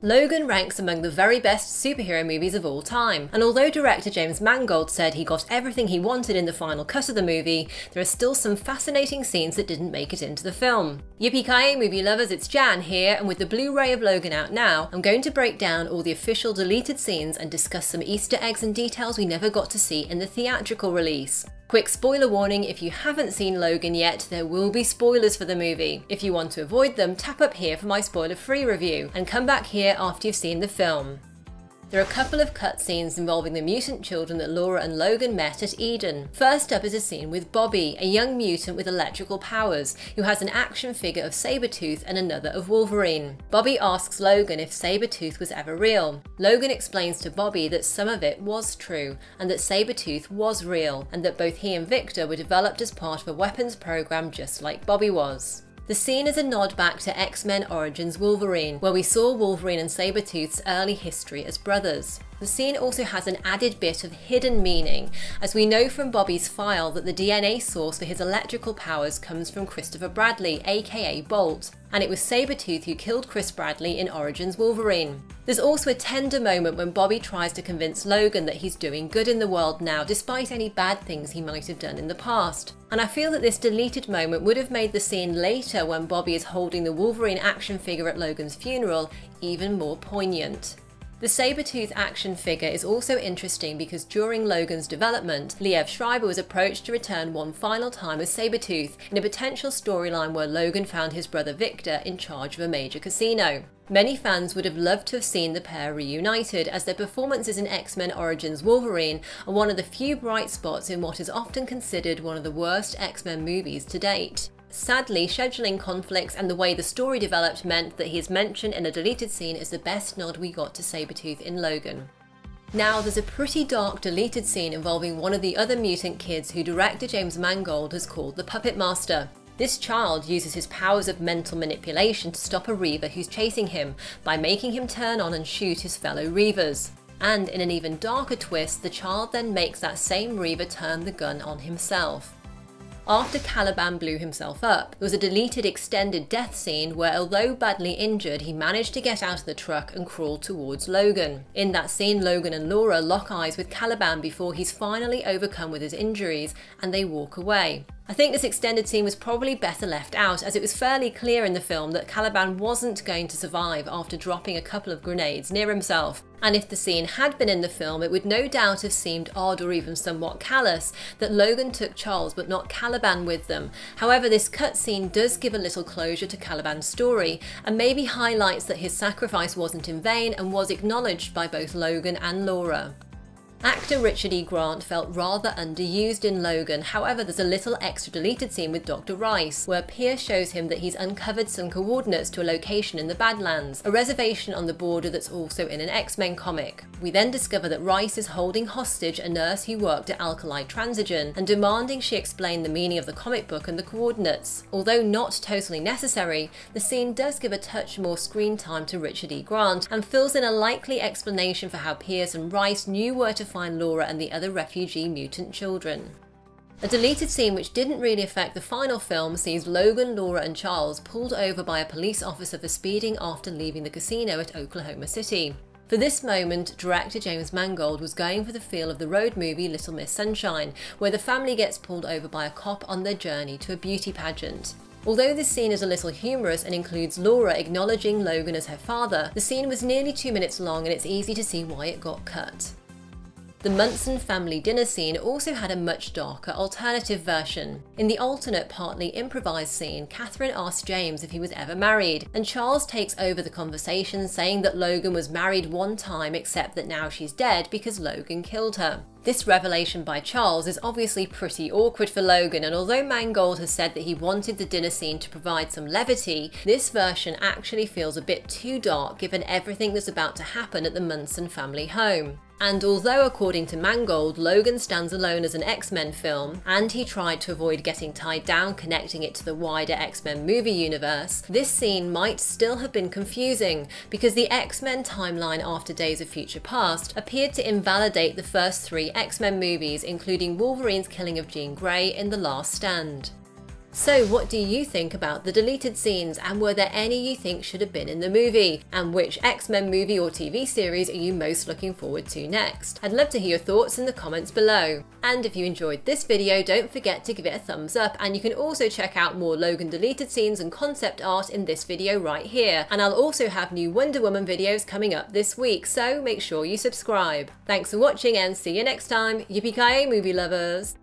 Logan ranks among the very best superhero movies of all time, and although director James Mangold said he got everything he wanted in the final cut of the movie, there are still some fascinating scenes that didn't make it into the film. Yippee-ki-yay movie lovers, it's Jan here, and with the Blu-ray of Logan out now, I'm going to break down all the official deleted scenes and discuss some Easter eggs and details we never got to see in the theatrical release. Quick spoiler warning, if you haven't seen Logan yet, there will be spoilers for the movie. If you want to avoid them, tap up here for my spoiler-free review, and come back here after you've seen the film. There are a couple of cutscenes involving the mutant children that Laura and Logan met at Eden. First up is a scene with Bobby, a young mutant with electrical powers, who has an action figure of Sabretooth and another of Wolverine. Bobby asks Logan if Sabretooth was ever real. Logan explains to Bobby that some of it was true, and that Sabretooth was real, and that both he and Victor were developed as part of a weapons program just like Bobby was. The scene is a nod back to X-Men Origins Wolverine, where we saw Wolverine and Sabretooth's early history as brothers. The scene also has an added bit of hidden meaning, as we know from Bobby's file that the DNA source for his electrical powers comes from Christopher Bradley, aka Bolt, and it was Sabretooth who killed Chris Bradley in Origins Wolverine. There's also a tender moment when Bobby tries to convince Logan that he's doing good in the world now despite any bad things he might have done in the past. And I feel that this deleted moment would have made the scene later when Bobby is holding the Wolverine action figure at Logan's funeral even more poignant. The Sabretooth action figure is also interesting because during Logan's development, Liev Schreiber was approached to return one final time as Sabretooth in a potential storyline where Logan found his brother Victor in charge of a major casino. Many fans would have loved to have seen the pair reunited, as their performances in X-Men Origins Wolverine are one of the few bright spots in what is often considered one of the worst X-Men movies to date. Sadly, scheduling conflicts and the way the story developed meant that he is mentioned in a deleted scene as the best nod we got to Sabretooth in Logan. Now, there's a pretty dark deleted scene involving one of the other mutant kids who director James Mangold has called the Puppetmaster. This child uses his powers of mental manipulation to stop a Reaver who's chasing him by making him turn on and shoot his fellow Reavers. And in an even darker twist, the child then makes that same Reaver turn the gun on himself. After Caliban blew himself up, there was a deleted extended death scene where, although badly injured, he managed to get out of the truck and crawl towards Logan. In that scene, Logan and Laura lock eyes with Caliban before he's finally overcome with his injuries, and they walk away. I think this extended scene was probably better left out, as it was fairly clear in the film that Caliban wasn't going to survive after dropping a couple of grenades near himself. And if the scene had been in the film, it would no doubt have seemed odd or even somewhat callous that Logan took Charles but not Caliban with them. However, this cutscene does give a little closure to Caliban's story, and maybe highlights that his sacrifice wasn't in vain and was acknowledged by both Logan and Laura. Actor Richard E. Grant felt rather underused in Logan. However, there's a little extra deleted scene with Dr. Rice, where Pierce shows him that he's uncovered some coordinates to a location in the Badlands, a reservation on the border that's also in an X-Men comic. We then discover that Rice is holding hostage a nurse who worked at Alkali Transigen and demanding she explain the meaning of the comic book and the coordinates. Although not totally necessary, the scene does give a touch more screen time to Richard E. Grant and fills in a likely explanation for how Pierce and Rice knew where to find Laura and the other refugee mutant children. A deleted scene which didn't really affect the final film sees Logan, Laura and Charles pulled over by a police officer for speeding after leaving the casino at Oklahoma City. For this moment, director James Mangold was going for the feel of the road movie Little Miss Sunshine, where the family gets pulled over by a cop on their journey to a beauty pageant. Although this scene is a little humorous and includes Laura acknowledging Logan as her father, the scene was nearly 2 minutes long and it's easy to see why it got cut. The Munson family dinner scene also had a much darker alternative version. In the alternate, partly improvised scene, Catherine asks James if he was ever married, and Charles takes over the conversation, saying that Logan was married one time except that now she's dead because Logan killed her. This revelation by Charles is obviously pretty awkward for Logan, and although Mangold has said that he wanted the dinner scene to provide some levity, this version actually feels a bit too dark given everything that's about to happen at the Munson family home. And although, according to Mangold, Logan stands alone as an X-Men film, and he tried to avoid getting tied down connecting it to the wider X-Men movie universe, this scene might still have been confusing, because the X-Men timeline after Days of Future Past appeared to invalidate the first 3 X-Men movies, including Wolverine's killing of Jean Grey in The Last Stand. So what do you think about the deleted scenes, and were there any you think should have been in the movie? And which X-Men movie or TV series are you most looking forward to next? I'd love to hear your thoughts in the comments below. And if you enjoyed this video, don't forget to give it a thumbs up, and you can also check out more Logan deleted scenes and concept art in this video right here. And I'll also have new Wonder Woman videos coming up this week, so make sure you subscribe. Thanks for watching and see you next time. Yippee-ki-yay, movie lovers!